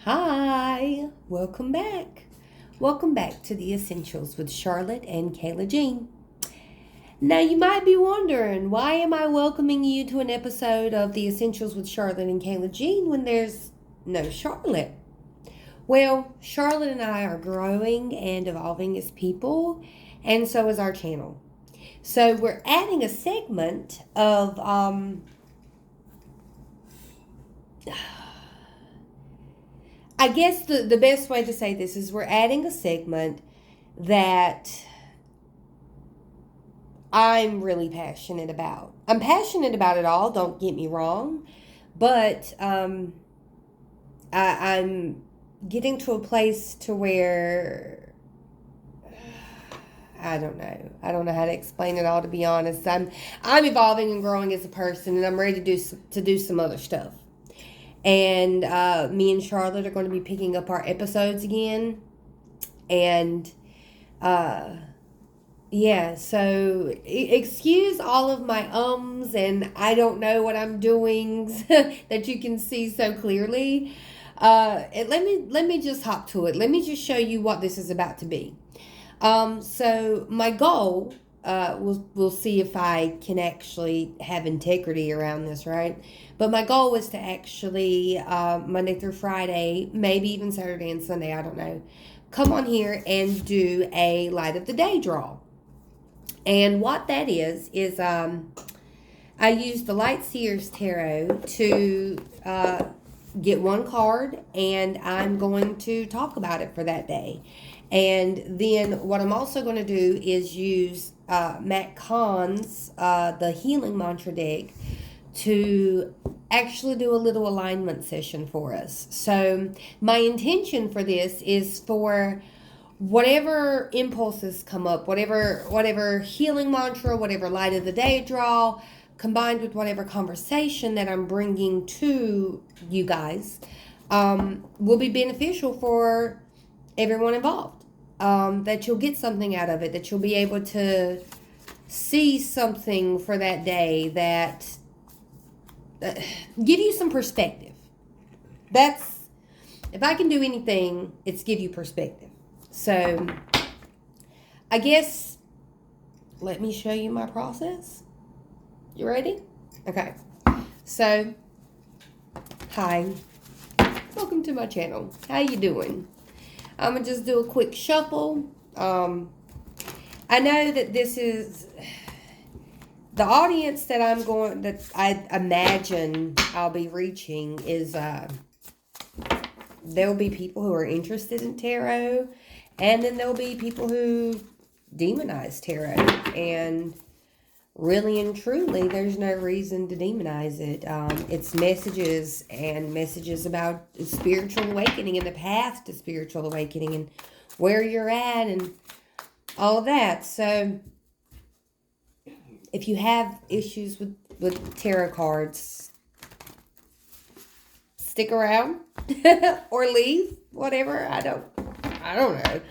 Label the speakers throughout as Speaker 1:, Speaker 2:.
Speaker 1: Hi, welcome back. Welcome back to the Essentials with Charlotte and Kayla Jean. Now, you might be wondering, why am I welcoming you to an episode of the Essentials with Charlotte and Kayla Jean when there's no Charlotte? Well, Charlotte and I are growing and evolving as people, and so is our channel. So, we're adding a segment of I guess the best way to say this is we're adding a segment that I'm really passionate about. I'm passionate about it all, don't get me wrong, but I'm getting to a place to where I don't know. I don't know how to explain it all, to be honest. I'm evolving and growing as a person, and I'm ready to do some other stuff. And me and Charlotte are going to be picking up our episodes again. And yeah, so excuse all of my and I don't know what I'm doing that you can see so clearly. Let me just hop to it. Let me just show you what this is about to be. So my goal, we'll see if I can actually have integrity around this, right? But my goal was to actually, Monday through Friday, maybe even Saturday and Sunday, I don't know, come on here and do a light of the day draw. And what that is I use the Light Seers Tarot to get one card, and I'm going to talk about it for that day. And then what I'm also going to do is use Matt Kahn's the Healing Mantra deck to actually do a little alignment session for us. So my intention for this is for whatever impulses come up, whatever healing mantra, whatever light of the day draw, combined with whatever conversation that I'm bringing to you guys, will be beneficial for everyone involved. That you'll get something out of it, that you'll be able to see something for that day that give you some perspective. That's, if I can do anything, it's give you perspective. So I guess let me show you my process. You ready? Okay. So, hi. Welcome to my channel. How you doing? I'm going to just do a quick shuffle. I know that this is the audience that I imagine I'll be reaching is, there'll be people who are interested in tarot, and then there'll be people who demonize tarot. And really and truly, there's no reason to demonize it. It's messages about spiritual awakening and the path to spiritual awakening and where you're at and all of that. So if you have issues with tarot cards, stick around or leave, whatever. I don't know.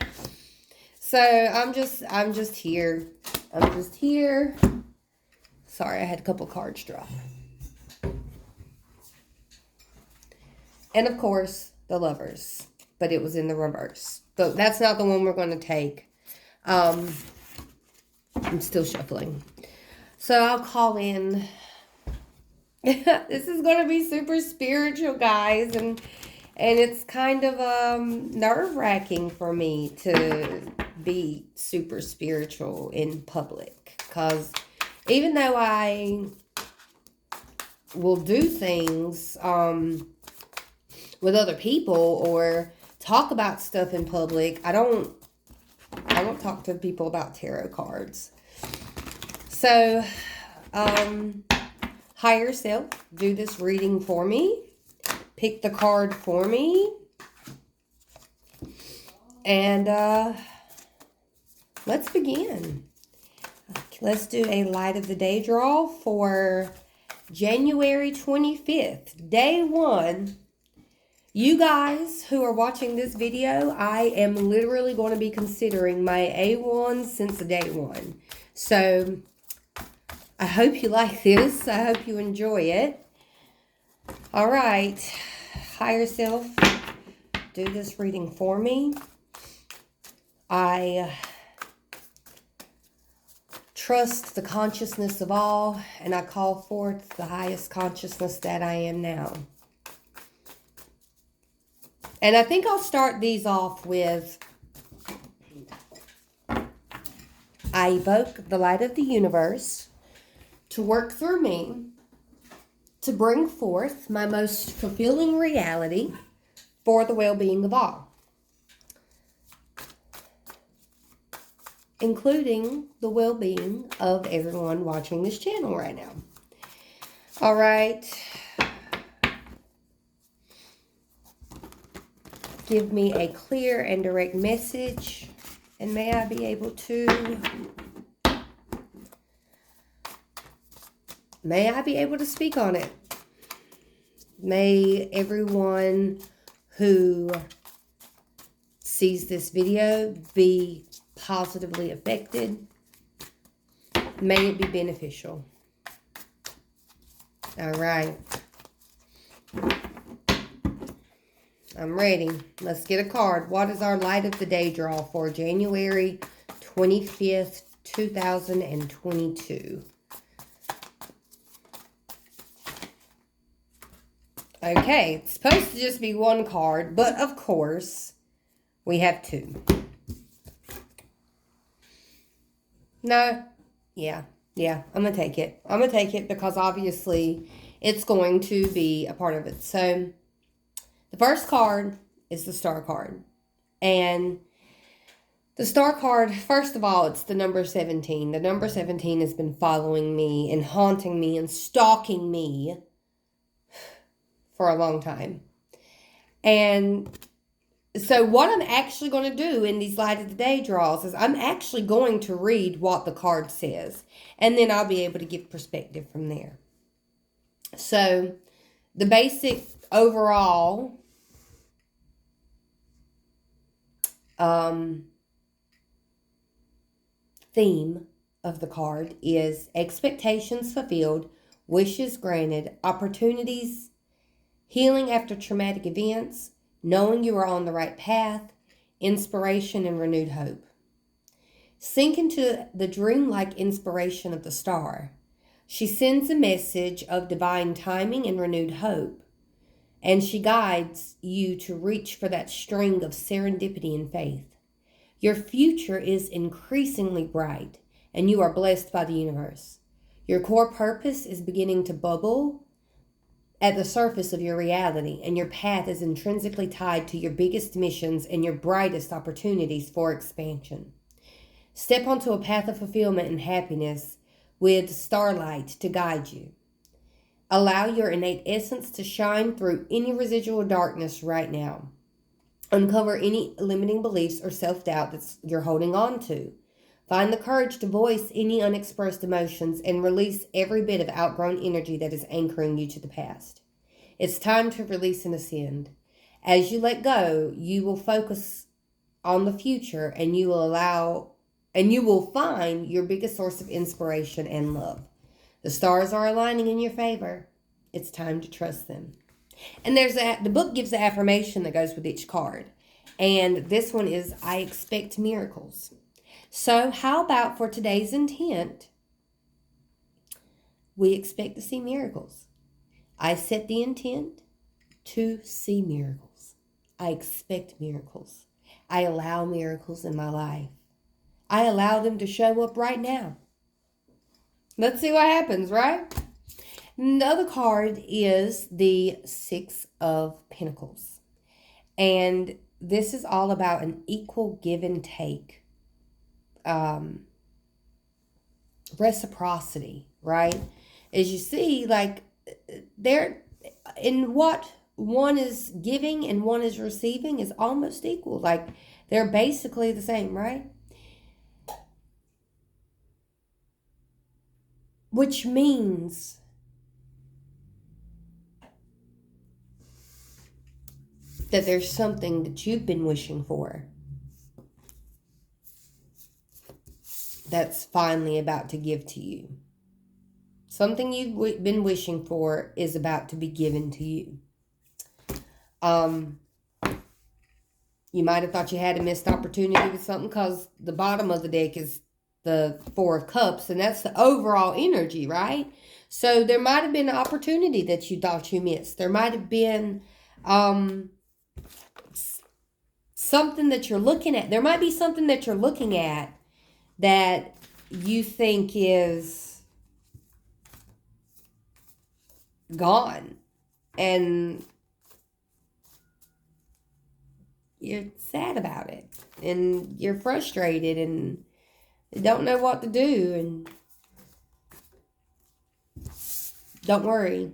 Speaker 1: So I'm just here. Sorry, I had a couple cards drop. And of course, the Lovers, but it was in the reverse. But that's not the one we're going to take. I'm still shuffling. So I'll call in. This is going to be super spiritual, guys, and it's kind of nerve-wracking for me to be super spiritual in public, because even though I will do things with other people or talk about stuff in public, I don't talk to people about tarot cards. So, higher self, do this reading for me. Pick the card for me. And let's begin. Let's do a light of the day draw for January 25th, day 1. You guys who are watching this video, I am literally going to be considering my A1 since day 1. So I hope you like this. I hope you enjoy it. All right, higher self, do this reading for me. I trust the consciousness of all, and I call forth the highest consciousness that I am now. And I think I'll start these off with, I evoke the light of the universe to work through me to bring forth my most fulfilling reality for the well-being of all, including the well-being of everyone watching this channel right now. All right. Give me a clear and direct message, and may I be able to speak on it. May everyone who sees this video be positively affected. May it be beneficial. All right. I'm ready. Let's get a card. What is our light of the day draw for January 25th, 2022? Okay, it's supposed to just be one card, but of course, we have two. No, yeah, I'm going to take it. I'm going to take it because obviously it's going to be a part of it. So, the first card is the Star card. And the Star card, first of all, it's the number 17. The number 17 has been following me and haunting me and stalking me for a long time. And so what I'm actually going to do in these Light of the Day draws is I'm actually going to read what the card says. And then I'll be able to give perspective from there. So the basic overall theme of the card is expectations fulfilled, wishes granted, opportunities, healing after traumatic events, knowing you are on the right path, inspiration and renewed hope. Sink into the dreamlike inspiration of the star. She sends a message of divine timing and renewed hope, and she guides you to reach for that string of serendipity and faith. Your future is increasingly bright, and you are blessed by the universe. Your core purpose is beginning to bubble at the surface of your reality, and your path is intrinsically tied to your biggest missions and your brightest opportunities for expansion. Step onto a path of fulfillment and happiness with starlight to guide you. Allow your innate essence to shine through any residual darkness right now. Uncover any limiting beliefs or self-doubt that you're holding on to. Find the courage to voice any unexpressed emotions and release every bit of outgrown energy that is anchoring you to the past. It's time to release and ascend. As you let go, you will focus on the future, and you will find your biggest source of inspiration and love. The stars are aligning in your favor. It's time to trust them. And the book gives the affirmation that goes with each card. And this one is, I expect miracles. So how about for today's intent, we expect to see miracles. I set the intent to see miracles. I expect miracles. I allow miracles in my life. I allow them to show up right now. Let's see what happens, right? And the other card is the Six of Pentacles. And this is all about an equal give and take. Reciprocity, right? As you see, like, they're in what one is giving and one is receiving is almost equal. Like, they're basically the same, right? Which means that there's something that you've been wishing for that's finally about to give to you. Something you've been wishing for is about to be given to you. You might have thought you had a missed opportunity with something because the bottom of the deck is the Four of Cups, and that's the overall energy, right? So there might have been an opportunity that you thought you missed. There might have been something that you're looking at. There might be something that you're looking at that you think is gone, and you're sad about it, and you're frustrated, and don't know what to do. And don't worry,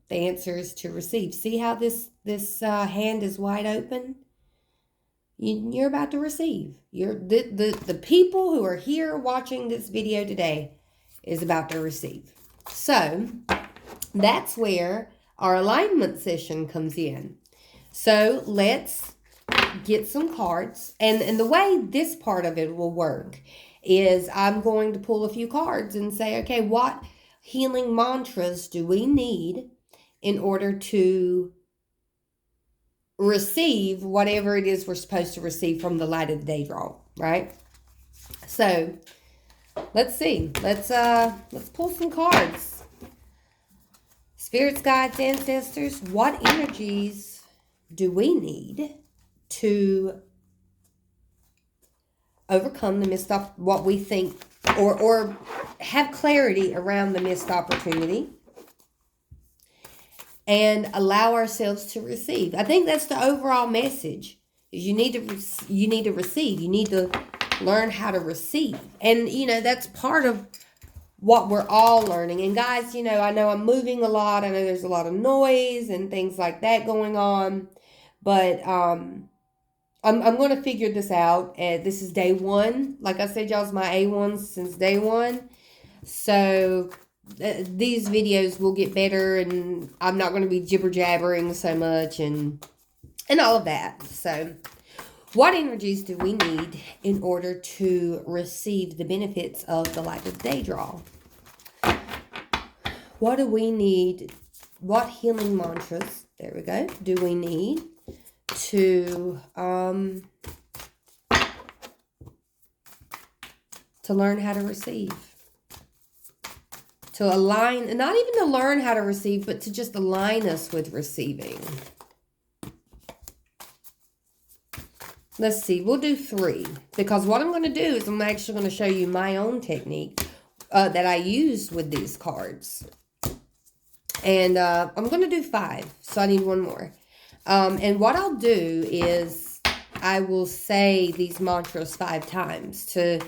Speaker 1: the answer is to receive. See how this hand is wide open? You're about to receive. The people who are here watching this video today is about to receive. So that's where our alignment session comes in. So let's get some cards. And the way this part of it will work is I'm going to pull a few cards and say, okay, what healing mantras do we need in order to receive whatever it is we're supposed to receive from the light of the day draw, right? So let's see. Let's pull some cards. Spirits, guides, ancestors, what energies do we need to overcome the missed what we think, or have clarity around the missed opportunity, and allow ourselves to receive? I think that's the overall message. Is you need to receive. You need to learn how to receive. And that's part of what we're all learning. And guys, I know I'm moving a lot. I know there's a lot of noise and things like that going on, but I'm going to figure this out. This is day one. Like I said, y'all's my A1s since day one. So these videos will get better, and I'm not going to be jibber jabbering so much and all of that. So what energies do we need in order to receive the benefits of the light of the day draw? What do we need? What healing mantras, there we go, do we need to learn how to receive? To align, not even to learn how to receive, but to just align us with receiving. Let's see, we'll do 3. Because what I'm going to do is I'm actually going to show you my own technique that I use with these cards. And I'm going to do 5, so I need one more. And what I'll do is I will say these mantras 5 times to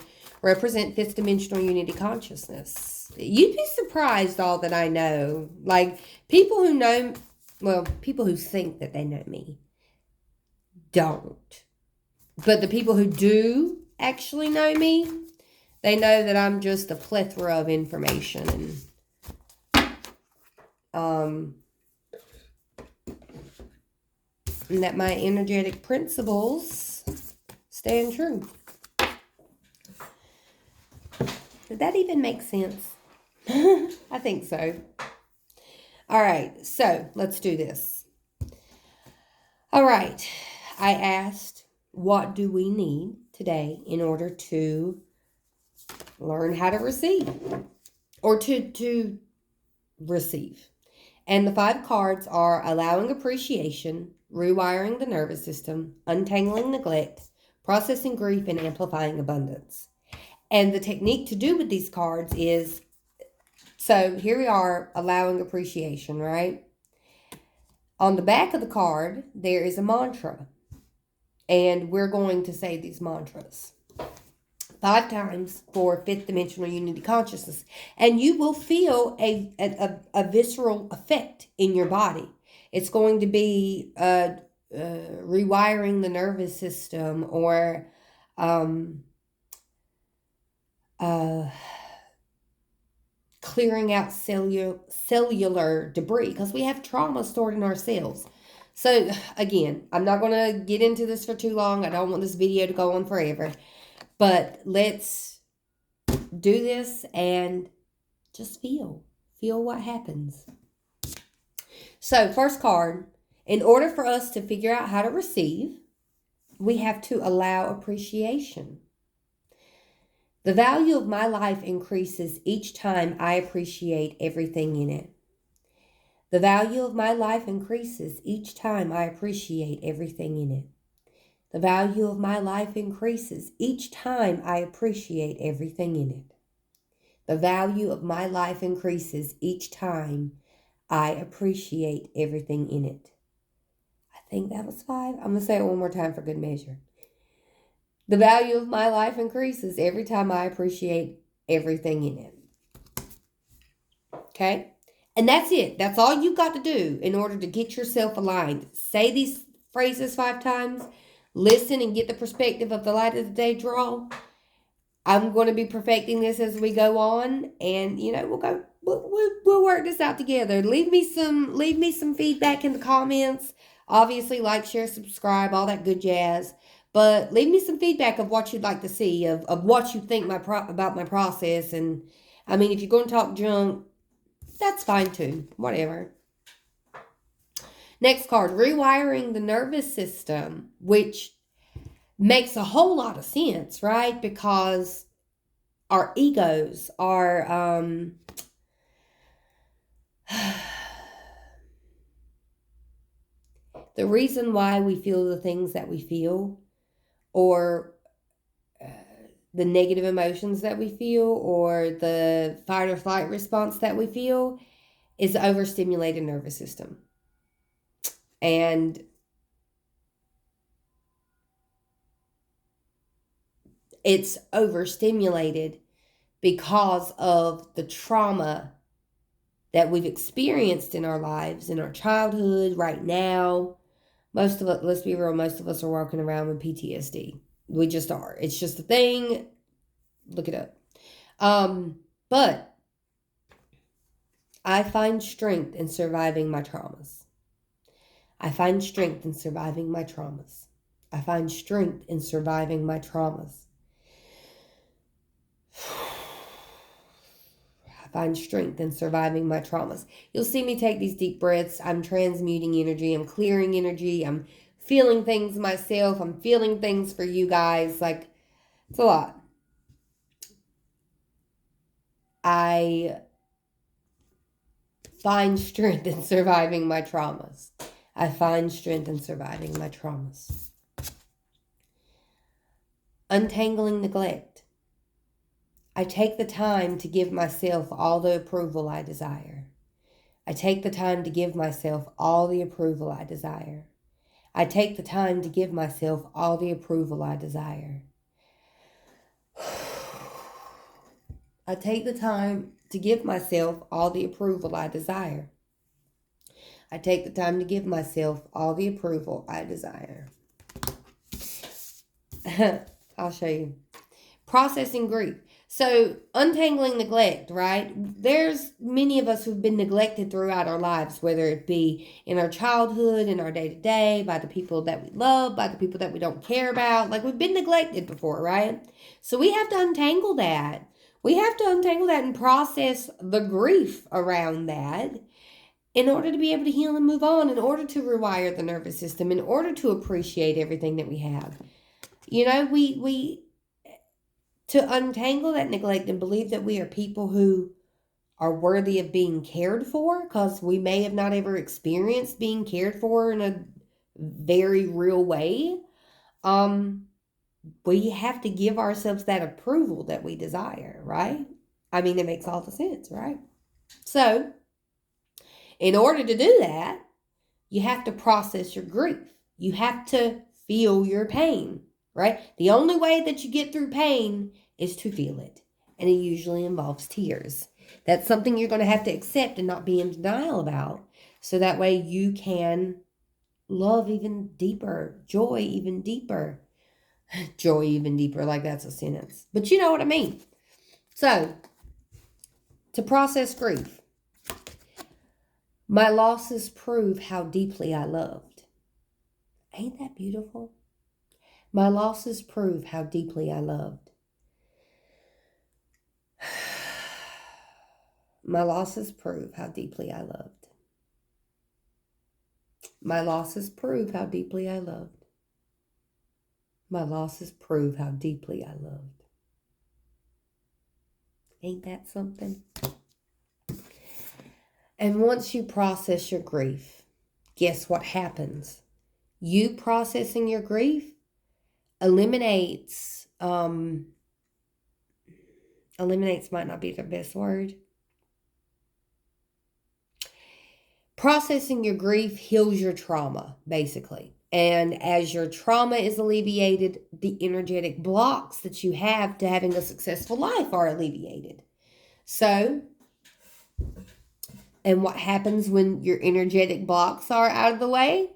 Speaker 1: represent 5th dimensional unity consciousness. You'd be surprised all that I know. Like, people who know, well, people who think that they know me don't. But the people who do actually know me, they know that I'm just a plethora of information. And that my energetic principles stand true. Did that even make sense? I think so. All right, so let's do this. All right, I asked, what do we need today in order to learn how to receive? Or to receive. And the 5 cards are allowing appreciation, rewiring the nervous system, untangling neglect, processing grief, and amplifying abundance. And the technique to do with these cards is, so here we are, allowing appreciation, right? On the back of the card, there is a mantra. And we're going to say these mantras 5 times for 5th dimensional unity consciousness. And you will feel a visceral effect in your body. It's going to be rewiring the nervous system, or clearing out cellular debris, because we have trauma stored in our cells. So again, I'm not going to get into this for too long. I don't want this video to go on forever. But let's do this and just feel what happens. So first card, in order for us to figure out how to receive, we have to allow appreciation. The value of my life increases each time I appreciate everything in it. The value of my life increases each time I appreciate everything in it. The value of my life increases each time I appreciate everything in it. The value of my life increases each time I appreciate everything in it. I think that was 5. I'm going to say it one more time for good measure. The value of my life increases every time I appreciate everything in it. Okay? And that's it. That's all you've got to do in order to get yourself aligned. Say these phrases 5 times. Listen and get the perspective of the light of the day draw. I'm going to be perfecting this as we go on, and we'll work this out together. Leave me some feedback in the comments. Obviously, like, share, subscribe, all that good jazz. But leave me some feedback of what you'd like to see, of what you think about my process. And I mean, if you're going to talk junk, that's fine too. Whatever. Next card, rewiring the nervous system, which makes a whole lot of sense, right? Because our egos are the reason why we feel the things that we feel, or the negative emotions that we feel, or the fight or flight response that we feel, is the overstimulated nervous system. And it's overstimulated because of the trauma that we've experienced in our lives, in our childhood, right now. Most of us, let's be real, most of us are walking around with PTSD. We just are. It's just a thing. Look it up. But I find strength in surviving my traumas. I find strength in surviving my traumas. I find strength in surviving my traumas. I find strength in surviving my traumas. You'll see me take these deep breaths. I'm transmuting energy. I'm clearing energy. I'm feeling things myself. I'm feeling things for you guys. Like, it's a lot. I find strength in surviving my traumas. I find strength in surviving my traumas. Untangling neglect. I take the time to give myself all the approval I desire. I take the time to give myself all the approval I desire. I take the time to give myself all the approval I desire. I take the time to give myself all the approval I desire. I take the time to give myself all the approval I desire. I'll show you. Processing grief. So, untangling neglect, right? There's many of us who've been neglected throughout our lives, whether it be in our childhood, in our day-to-day, by the people that we love, by the people that we don't care about. Like, we've been neglected before, right? So we have to untangle that. We have to untangle that and process the grief around that in order to be able to heal and move on, in order to rewire the nervous system, in order to appreciate everything that we have. You know, we to untangle that neglect and believe that we are people who are worthy of being cared for, because we may have not ever experienced being cared for in a very real way. We have to give ourselves that approval that we desire, right? I mean, it makes all the sense, right? So, in order to do that, you have to process your grief. You have to feel your pain, right? The only way that you get through pain is to feel it. And it usually involves tears. That's something you're going to have to accept and not be in denial about. So that way you can love even deeper, joy even deeper. Joy even deeper, like that's a sentence. But you know what I mean. So, to process grief. My losses prove how deeply I loved. Ain't that beautiful? My losses prove how deeply I loved. My losses prove how deeply I loved. My losses prove how deeply I loved. My losses prove how deeply I loved. Ain't that something? And once you process your grief, guess what happens? You processing your grief eliminates might not be the best word. Processing your grief heals your trauma, basically. And as your trauma is alleviated, the energetic blocks that you have to having a successful life are alleviated. So, and what happens when your energetic blocks are out of the way?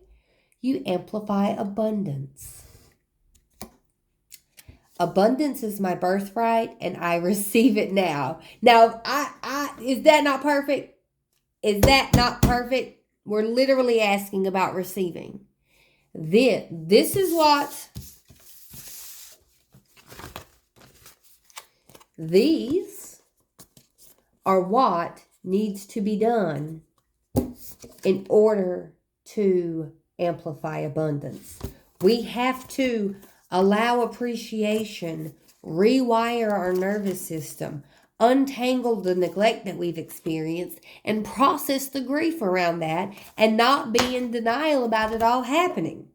Speaker 1: You amplify abundance. Abundance is my birthright, and I receive it now. Now, is that not perfect? Is that not perfect? We're literally asking about receiving. This is what these are what needs to be done in order to amplify abundance. We have to allow appreciation, rewire our nervous system, untangle the neglect that we've experienced, and process the grief around that and not be in denial about it all happening.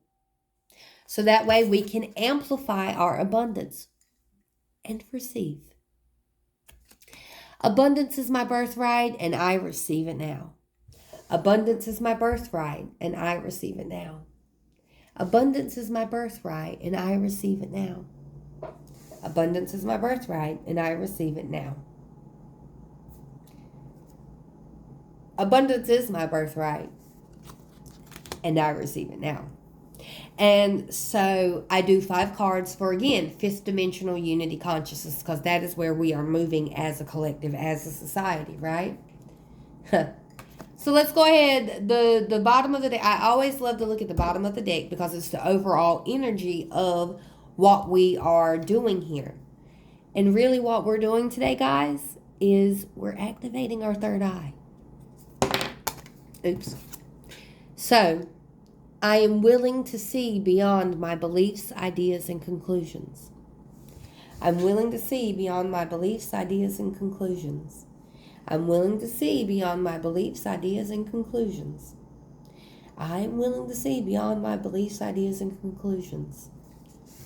Speaker 1: So that way we can amplify our abundance and receive. Abundance is my birthright, and I receive it now. Abundance is my birthright, and I receive it now. Abundance is my birthright, and I receive it now. Abundance is my birthright, and I receive it now. Abundance is my birthright, and I receive it now. And so I do 5 cards for, again, 5th dimensional unity consciousness, because that is where we are moving as a collective, as a society, right? So let's go ahead. The bottom of the deck. I always love to look at the bottom of the deck because it's the overall energy of what we are doing here. And really what we're doing today, guys, is we're activating our third eye. Oops. So, I am willing to see beyond my beliefs, ideas, and conclusions. I'm willing to see beyond my beliefs, ideas, and conclusions. I'm willing to see beyond my beliefs, ideas, and conclusions. I am willing to see beyond my beliefs, ideas, and conclusions.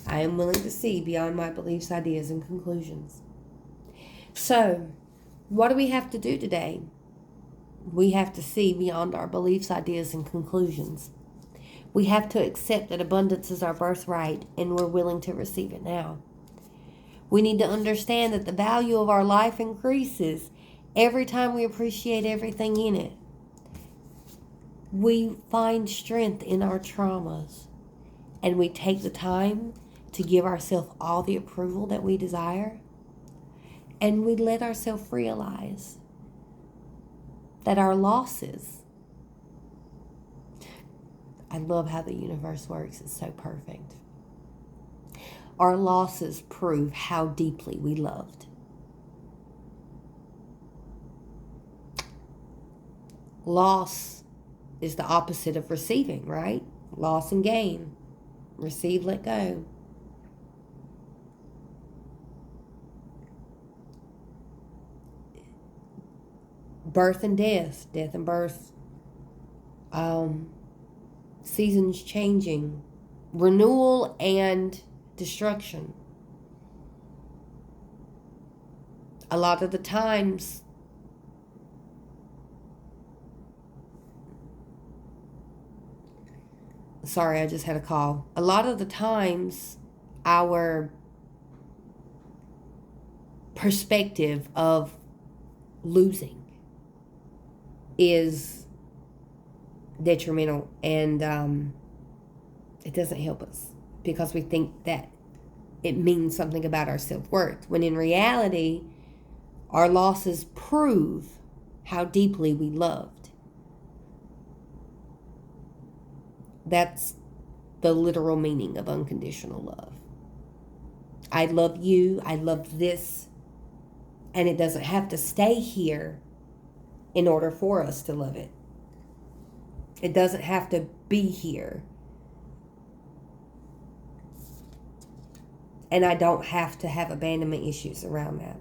Speaker 1: I am willing to see beyond my beliefs, ideas, and conclusions. So, what do we have to do today? We have to see beyond our beliefs, ideas, and conclusions. We have to accept that abundance is our birthright, and we're willing to receive it now. We need to understand that the value of our life increases every time we appreciate everything in it. We find strength in our traumas, and we take the time to give ourselves all the approval that we desire, and we let ourselves realize that our losses, I love how the universe works, it's so perfect. Our losses prove how deeply we loved. Loss is the opposite of receiving, right? Loss and gain. Receive, let go. Birth and death. Death and birth. Seasons changing. Renewal and destruction. A lot of the times, sorry, I just had a call. A lot of the times, our perspective of losing is detrimental, and it doesn't help us because we think that it means something about our self-worth, when in reality, our losses prove how deeply we loved. That's the literal meaning of unconditional love. I love you, I love this, and it doesn't have to stay here in order for us to love it. It doesn't have to be here. and I don't have to have abandonment issues around that.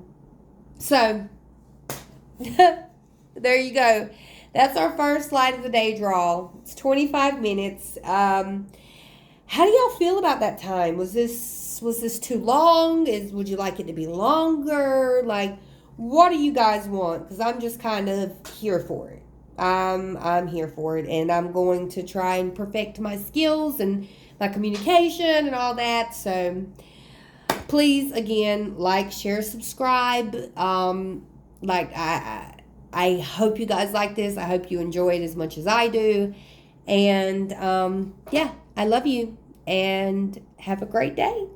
Speaker 1: So, there you go. That's our first slide of the day draw. It's 25 minutes. How do y'all feel about that time? Was this too long? Would you like it to be longer? Like, what do you guys want? Because I'm just kind of here for it. I'm here for it, and I'm going to try and perfect my skills and my communication and all that. So please, again, like, share, subscribe. I hope you guys like this. I hope you enjoy it as much as I do. And yeah, I love you, and have a great day.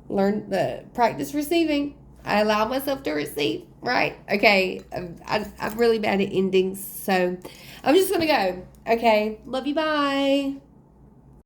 Speaker 1: Learn the practice receiving. I allow myself to receive, right? Okay, I'm really bad at endings, so I'm just gonna go. Okay, love you, bye.